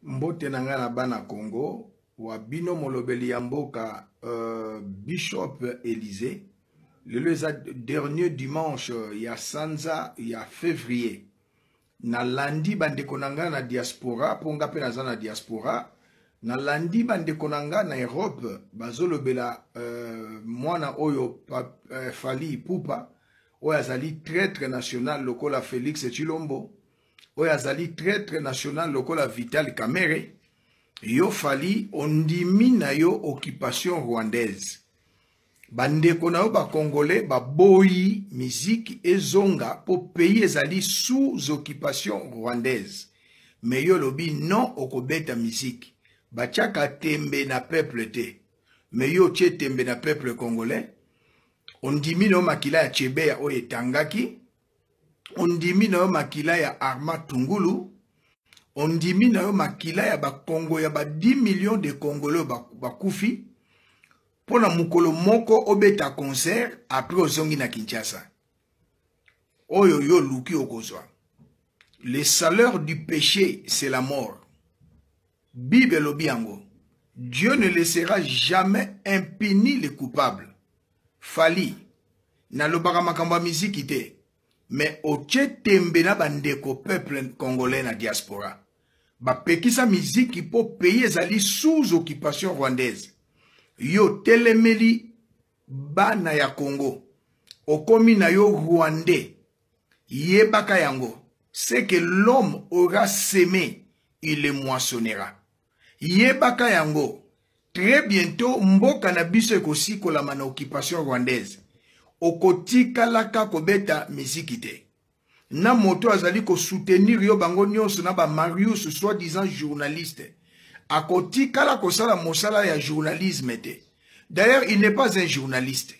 Mbote na nga na bana Congo, wa bino molobeli ya mboka Bishop Élysée, le dernier dimanche ya sanza ya février. Na landi bandeko na nga na diaspora, ponga pe naza na diaspora, na landi bandeko na nga na Europe, bazolobela mwana oyo Fally Ipupa, oyo azali traître national lokola Félix Tshilombo, oyo azali traître national lokola Vital Kamerhe, yo Fally ondimi na yo occupation rwandaise. Bandeko na yo ba congolais ba boyi musique ezonga po pays ezali sous occupation rwandaise. Mais yo lobi non okobeta musique. Bachaka tembe na peuple te. Mais yo tche tembe na peuple congolais. Ondimi na yo makila ya Chebe ya oye Tangaki. Ondimi na yo makila ya Arma Tungulu. Ondimi na yo makila ya ba Congo ya ba 10 millions de Congolais ba kufi. Pona mukolo moko obeta concert après ozongi na Kinshasa. Oyo yo luki okozwa. Le salaire du péché, c'est la mort. Bible lobiango. Dieu ne laissera jamais impuni les coupables. Fally na lobaka makamba miziki te. Mais oche tembe na bandeko peuple congolais na diaspora. Ba pekisa miziki po pays ezali sous occupation rwandaise. Yo telemeli bana ya Congo. Okomi na yo rwandais. Yebaka yango. C'est que l'homme aura semé, il le moissonnera. Yebaka yango. Très bientôt, mboka na biso ekosi kolama na occupation rwandaise. Okotika laka kobeta mizikite. Na moto azali ko soutenir yo bango nyonso na ba Marius soi-disant journaliste. Akotika la kosala mosala ya journalisme te. D'ailleurs, il n'est pas un journaliste.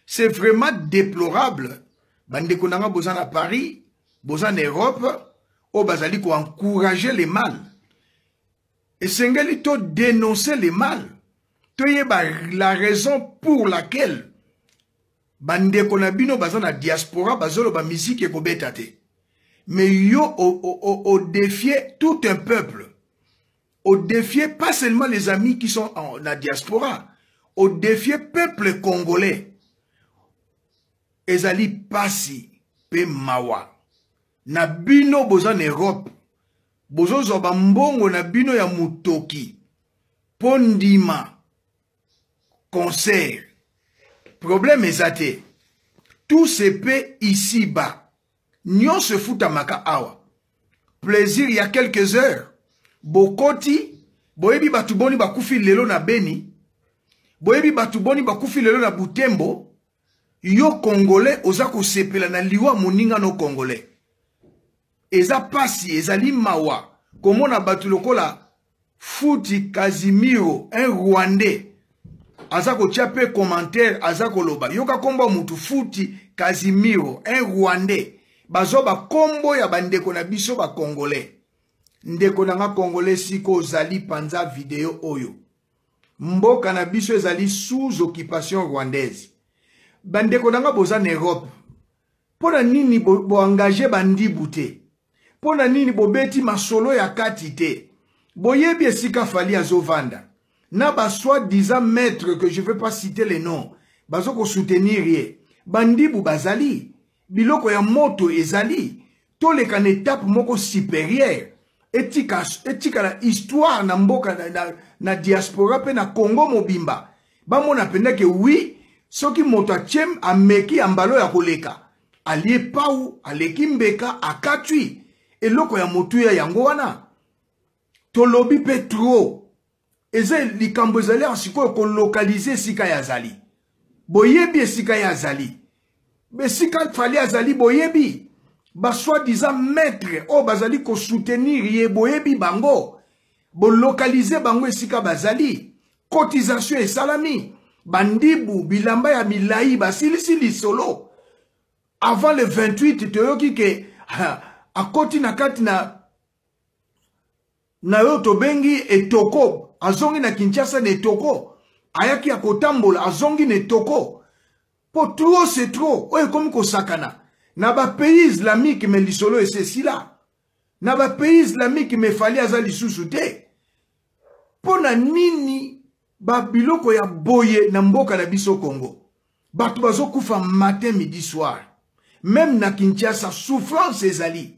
C'est vraiment déplorable. Bandeko nanga bozan à Paris, bozan en Europe, o bazali ko encourager les mal. Et sengeli to dénoncer les mal. To yeba la raison pour laquelle bandeko na bino bazan na diaspora bazolo ba musique ko betate. Mais yo au défier tout un peuple. Au défier pas seulement les amis qui sont en la diaspora, au défier peuple congolais. Ezali pasi pe mawa. Na bino boza en Europe. Bozo zoba mbongo na bino ya mutoki. Pondima. Concert. Problème ezate. Tout se paie ici-bas. Nyon se fout à maka awa. Plaisir il y a quelques heures. Bokoti, boyebi batuboni bakufi lelo na Beni, boyebi batuboni bakufi lelo na Butembo, yo Congolais ozako sepela na liwa moninga no Congolais. Eza pasi, ezali mawa, komona batu lokola Futi Casimiro, un Rwandais, azako tchape commentaire, azako loba, yoka kombo mutu Futi Casimiro, un Rwandais, bazoba kombo ya bandeko na biso ba Congolais. Ndeko nanga Congolais siko zali panza video oyo. Mboka na biso ezali sous occupation rwandaise. Bandeko nanga boza en Europe. Pona nini bo engagé bandi bute. Pona nini bo beti masolo ya kati te. Boyebi esika Fally azovanda. Na ba soi-disant maître que je veux pas citer les noms. Bazoko soutenir ye. Bandi bu bazali. Biloko ya moto ezali. Toleka na étape moko supérieure. Etika la histoire na mboka na diaspora pe na Congo mobimba. Bamona penda ke oui, soki moto achem ameki ambalo ya koleka. Alie pau, aleki mbeka, akatui. Eloko ya motu ya yango wana. Tolobi petro. Eze likambo ezali asiko ko localiser sika ya zali. Boyebi sika ya zali. Be sika Fally azali boyebi. Ba soi-disant maître o bazali ko soutenir ye boyebi bango bo localiser bango esika bazali cotisation et salami bandibu bilamba ya milai basilisili solo avant le 28 toyoki ke akoti na kati na yo tobengi etoko azongi na Kinshasa na etoko ayaki akotambola azongi na etoko po trop c'est trop oyo komi ko sakana. Na ba pays islamique mais lisolo et c'est là. na ba pays islamique me fali azali sous te. Pona nini ba biloko ya boye na mboka na biso Congo. Batu bazo kufa matin midi soir. Même na Kinshasa souffrance ezali.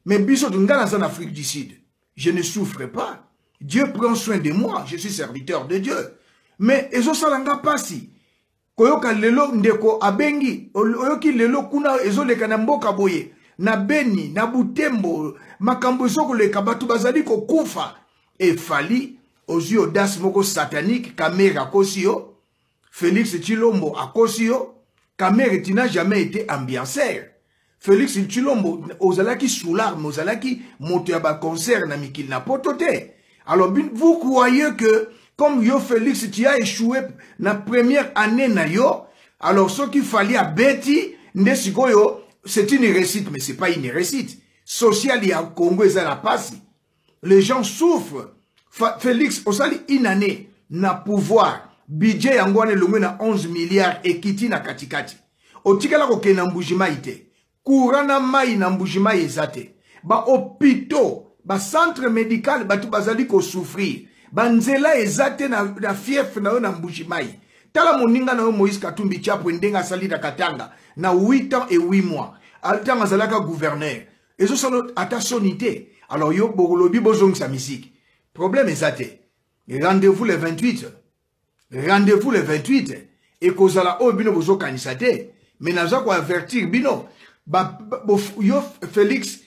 Mais biso tungana en Afrique du Sud. Je ne souffre pas. Dieu prend soin de moi, je suis serviteur de Dieu. Mais ezo salanga pasi. Koyoka lelo ndeko abengi, oyoki lelo kuna ezo leka na mboka boye, na Beni, na Butembo, makambo ezo koleka batu bazali ko kufa. E fali ozi audace moko satanique, Kamere akosio, Félix Tshilombo akosio, Kamere tu n'as jamais été ambianceur. Félix Tshilombo ozalaki soulard, ozalaki moto ya ba concert na mikili na potote. Alors vous croyez que comme yo Félix tu as échoué na première année na yo, alors ce qu'il fallait à Betty ndesikoyo c'est une réussite, mais c'est pas une réussite. Social ya Congo eza la pasi. Les gens souffrent. Félix osali une année na pouvoir budget yango ane longue na 11 milliards ekiti na katikati. Otikala ko ke na mbujima ite. Kurana mai na mbujima ezate. Ba hôpitaux, ba centre médical batu bazali ko souffrir. Banzela ezate na fief na yo na mbujima yi. Tala moninga na yo Moïse Katumbi Tshapwe ndenga sali na Katanga na 8 ans et 8 mois. Altanga zalaka gouverneur. Ezo salo ata sonité. Alors yo bolobi bozong sa musique. Problème ezate. Rendez-vous le 28. Rendez-vous le 28. Et kozala o bino bozo kanisate. Mais naza ko avertir bino. Yo Félix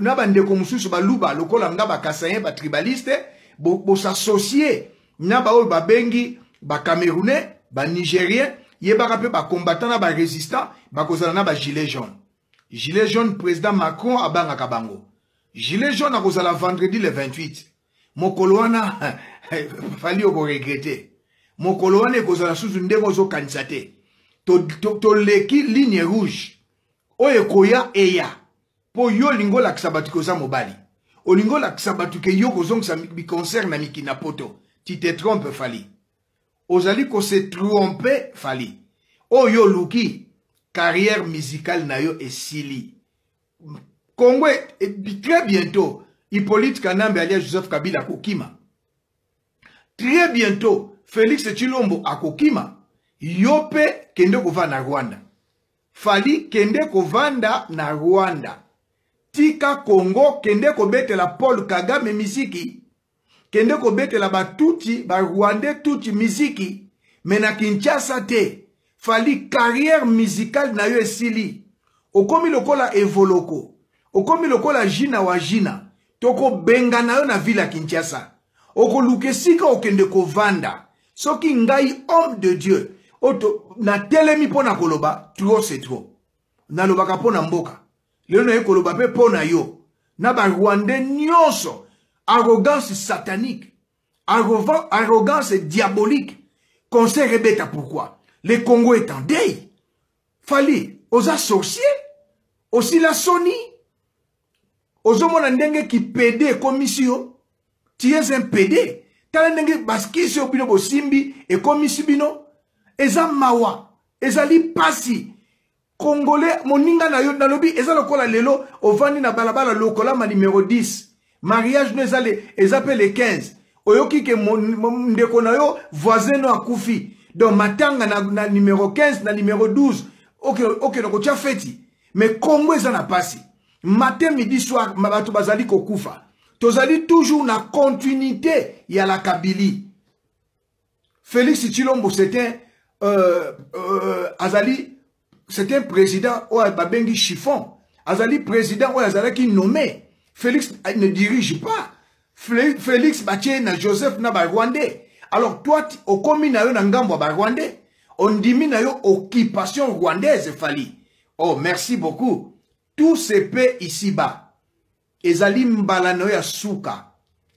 na bandeko mususu baluba lokola nga bakasayen ba tribaliste bo s'associer na ba o babengi ba Camerounais ba Nigérien yebaka pe ba combattant na ba résistant ba kozala na ba gilet jaune. Gilet jaune président Macron abanga kabango. Gilet jaune a kozala vendredi le 28. Mokolo wana fali o regretter. Mokolo wana kozala suzu ndeko zo kanisate. To leki ligne rouge. Oye koya eya. Po yo lingo la kisabatiko za mobali. O lingo la kisabatuke yo kozong sa mi concert na mikina poto. Tu te trompes fali. Ozali ko se tromper fali. O yo luki. Carrière musicale na yo esili. Congo très bientôt. Hippolyte Kanambe alias Joseph Kabila kokima. Très bientôt. Félix Tshilombo akokima. Yope kende kova na Rwanda. Fali kende kovanda na Rwanda. Tika Congo kende kobete la Paul Kagame miziki. Kende kobete la batuti ba Rwandais tuti miziki. Mena Kinshasa te. Fali carrière musicale na yo esili. Okomi lokola evoloko. Okomi lokola jina wa jina. Toko benga na yo na villa Kinshasa. Oko lukesika okende kovanda. Soki ngai homme de Dieu. Oto na telemi pona koloba. Trop c'est trop. Na lobaka pona mboka. Leo na koloba pe pona yo. Na ba Rwandais nyonso. Arrogance satanique. Arrogance diabolique. Conseil rebeta pourquoi? Le Congo est en deuil. Fali, osa sorcier. Aussi la Sony. Ozomona ndenge ki PD commission. Tu es un PD. Tala ndenge baskisi obino bosimbi e komisi bino. Eza mawa. Eza li pasi. Congolais, moninga na yo nalobi. Eza lokola lelo. Ovani na balabala lokola ma numéro 10. Mariage no eza pe le 15. Oyoki ke ndeko na yo voisin no akufi. Donc matanga na numéro 15 na numéro 12. Ok, donc tu as fêti. Mais Congo eza na pasi. Matin, midi, soir, mabato bazali kokufa. Tozali toujours na continuité ya la Kabylie. Félix Tshilombo c'était Azali, c'était un président ou babengi chiffon. Azali président ou Azali qui nommé. Félix ne dirige pas. Félix Baché na Joseph na ba Rwandais. Alors toi au komi na yo na ngambo ba Rwandais, on dimi na yo occupation rwandaise fali. Oh merci beaucoup. Tout se paie ici-bas. Ezali mbala na yo ya suka.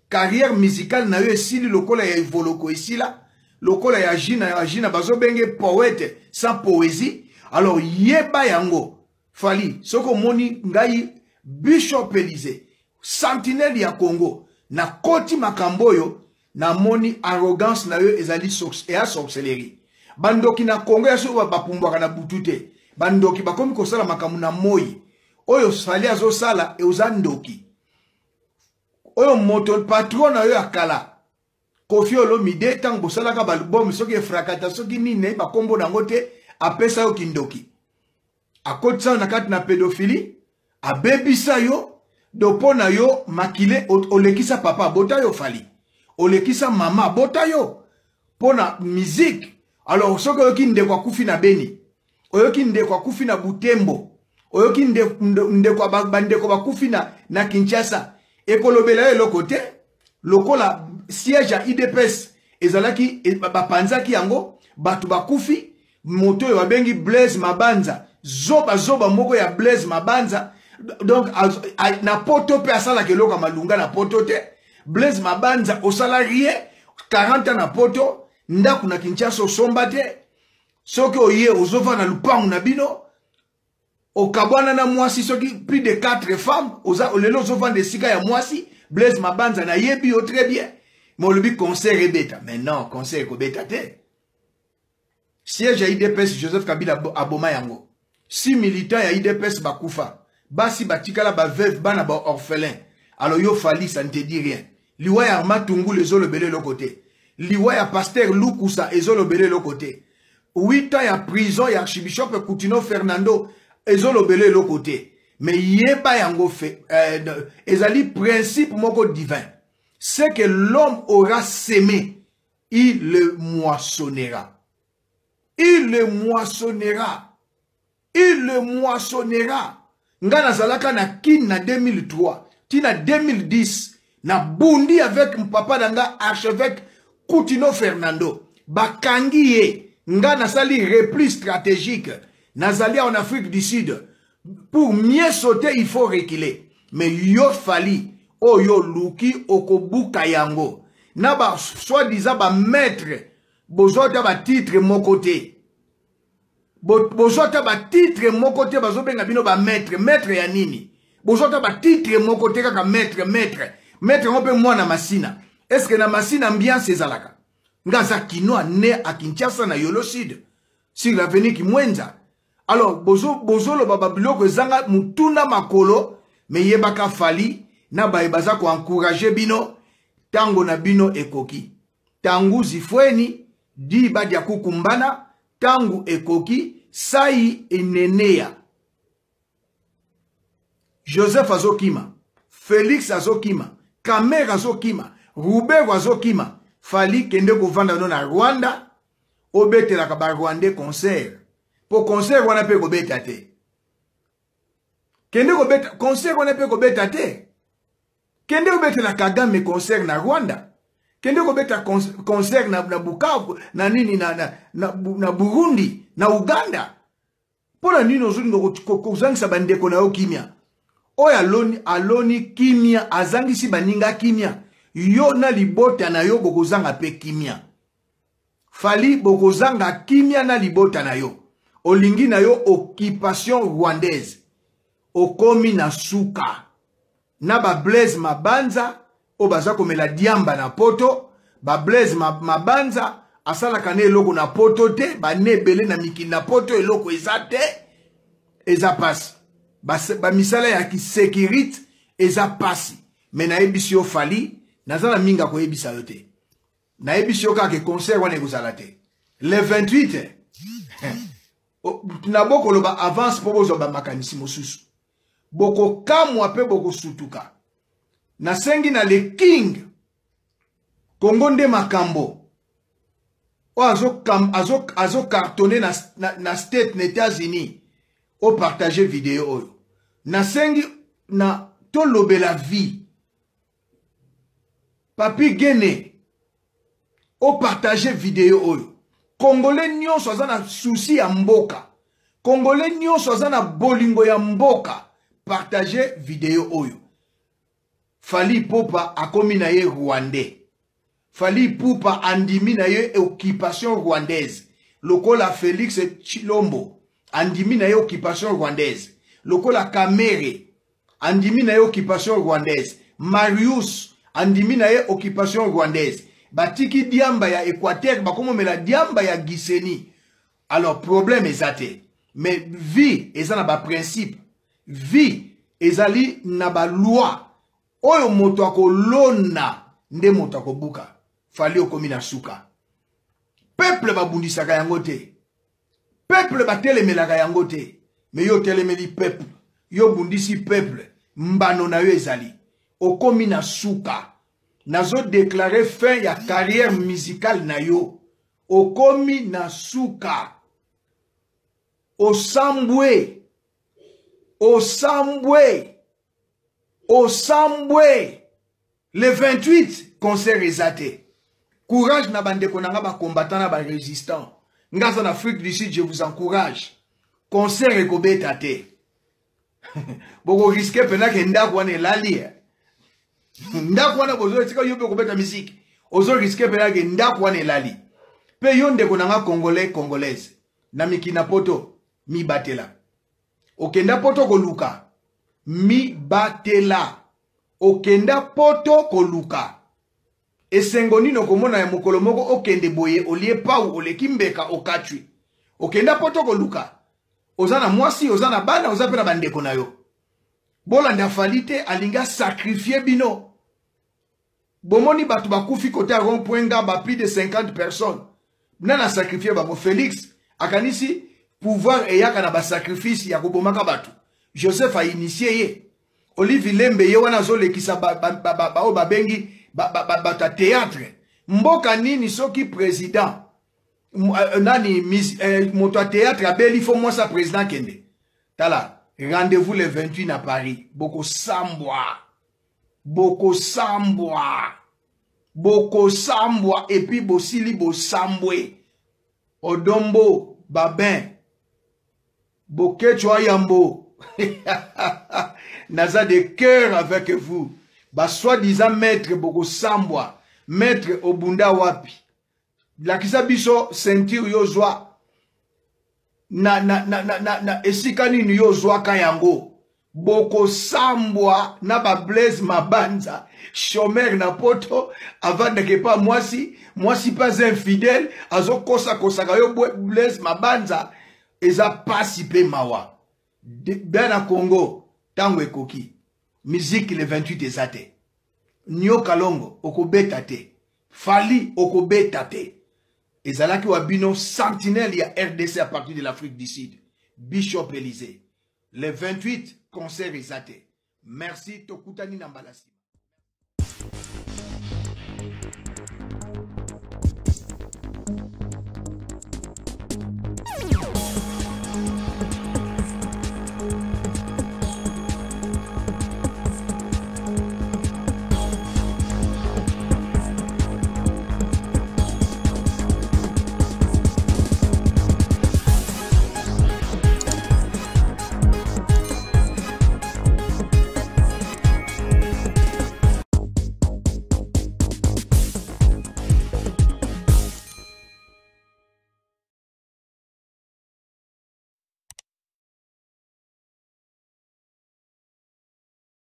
Carrière musicale na yo esili lokola ya evoloko esila. Lokola ya jina bazo benge poète sans poésie. Alors yeba yango. Fali. Soko moni ngai Bishop Élysée. Sentinelle ya Congo. Na koti makamboyo. Na moni arrogance na yo ezali ea sorcellerie. Bandoki na Congo ya so bapumbwaka na butute. Bandoki bakomi kosala makamu na moi. Oyo fali azo sala e uzandoki. oyo moto patron na yo akala Koffi Olomide tang bosalaka balbum soki frakata soki nini ba kombo nango te apesa yo kindoki akotsa na kati na pédophilie abebisa yo dopo na yo makile olekisa papa bota yo Fally olekisa mama bota yo pona musique alors soki oyoki ndeko akufi na Beni oyoki ndeko akufi na Butembo oyoki ndeko bandeko bakufi na Kinshasa ekolobela yo eloko te lokola siège à IDPS ezalaki bapanzaki yango batu bakufi moto yo babengi Blaise Mabanza zoba moko ya Blaise Mabanza donc na poto pe asala keloko malunga na poto te Blaise Mabanza au salarié 40 ans na poto ndaku na Kinshasa osomba te soki oye ozova na lupangu na bino okabwana na mwasi soki plus de 4 femmes olelo ozova de sika ya mwasi Blaise Mabanza na yebi yo très bien Molobi concert ebeta mais non concert ko beta te siège ya IDPS Joseph Kabila aboma yango 6 militants ya IDPS bakufa basi batikala ba veuve bana ba orphelin alors yo Fally ça ne te dit rien liwa ya Matungu les olobele le côté liwa ya pasteur Lukusa ezolobele le côté 8 ans ya prison ya archbishop Coutinho Fernando ezolobele le côté mais yeba yango fait ezali principe moko divin c'est que l'homme aura sémé il le moissonnera il le moissonnera il le moissonnera ngana zalaka na kin na 2003 tina 2010 na bundi avec papa danga archevêque Coutinho Fernando bakangi ye ngana sali repli stratégique nazali en Afrique du Sud pour mieux sauter il faut reculer mais yo Fally o yo luki okobuka yango na ba soi-disant ba maître bozota ba titre mon côté bozota ba titre mon côté bazobenga bino ba maître ya nini bozota ba titre mon côté kaka maître on peut mwana masina est-ce que na masina ambiance ezalaka ngaza kino né à Kinshasa na Yolo Sud sur l'avenue Kimwenza alors bozolo baba biloko ezanga mutuna makolo me yebaka Fally na baza ko encourager bino tango na bino ekoki tangu zifweni di badia kukumbana tangu ekoki sai enenea Joseph azokima Félix azokima Kamer azokima Robert azokima Fally kende kovanda no na Rwanda obetela ka ba Rwandais concert pour concert wana pe ko beta te kende ko beta concert wana pe ko beta te kende ko beta la Kagame concert na Rwanda kende ko beta concert na Bukavu na nini na Burundi na Uganda pona nini ozuli ko zangisa bandeko na yo kimia oya aloni kimia azangisi baninga kimia yo na libota na yo bokozanga pe kimia Fally bokozanga kimia na libota na yo olingi na yo occupation rwandaise okomi na suka na ba Blaise Mabanza o baza komela diamba na poto ba Blaise Mabanza asala kane eloko na poto te ba nebele na mikili na poto eloko eza te eza pasi ba misala ya ki sécurité eza pasi mais na ebisi yo Fally nazala minga ko ebisa yo te na ebisi yo kaka concert wana ekozala te le 28 na boko loba avance po bozo ba makanisi mosusu boko kamwa pe boko sutuka na sengi na le king Kongo nde makambo o azo cartonné na state na États-Unis o partager vidéo oyo na sengi na to lobela vie papi gene o partager vidéo oyo Congolais nyonso aza na souci ya mboka Congolais nyonso aza na bolingo ya mboka partager vidéo oyo Fally Ipupa akomi na ye Rwandais Fally Ipupa andimi na ye occupation rwandaise lokola Félix Tshilombo andimi na ye occupation rwandaise lokola Kamere andimi na ye occupation rwandaise Marius andimi na ye occupation rwandaise batiki diamba ya Équateur bakomomela diamba ya Giseni alors problème ezate mais vie eza na ba principe vie ezali na ba loi Oyo moto akolona nde moto akobuka. Fali okomi na suka. Peuple babundisaka yango te. Peuple batelemelaka yango te. Mais yo telemeli peuple. Yo bundisi peuple. Mbano na yo ezali. Okomi na suka. Nazo déclarer fin ya carrière musicale na yo. Okomi na suka. Osambwe. Osambwe. Osambwe. Le 28, concert exaté. Courage na bande konanga ba combattant na ba résistant. Ngaza en Afrique du Sud, je vous encourage. Concert ekobeta te. Boko risque pena ke ndako wana elali. Ndako wana bozo tika yobe kobeta musique. Ozo risque pena ke ndako wana elali. Pe yonde konanga congolais congolaise. Na mikina poto mi batela. Okenda poto koluka. Mi batela. Okenda poto koluka. Esengoni no komona ya mokolo moko okende boye olie pau olekimbeka okatwi. Okenda poto koluka. Ozana mwasi, ozana bana, ozapena bandeko na yo. Bola ndafalite alinga sacrifier bino. Bomoni batu bakufi kote a rond-point ba plus de 50 personnes. Nana sacrifier bango Félix akanisi pouvoir eyaka na ba sacrifice ya kobomaka batu. Joseph a initié ye. Olivier Lembe ye wana zo lekisa ba bengi bata théâtre. Mboka nini soki président nani moto théâtre abeli il faut moi sa président kende. Tala, rendez-vous le 28 à Paris. Boko sambwa. Boko sambwa. Boko sambwa et puis bosili bo sambwe. Odombo babin. Bokechwa yambo. Naza de cœur avec vous. Ba soi-disant maître Boko Sambwa, maître Obunda Wapi. La kisa biso ceinture yozwa na esikani ni yozwa kayango. Boko Sambwa na ba Blaise Mabanza, chômeur na poto avant de que pas moi si pas infidèle, azo kosa kayo Blaise Mabanza eza pasipe mawa. Bena Congo tango ekoki. Musique le 28 ezate. Nyo Kalongo okobeta te. Fali okobeta te. Ezalaki wabino sentinelle ya RDC à partir de l'Afrique du Sud. Bishop Élysée. Le 28 concert ezate. Merci tokutani na mbalasi.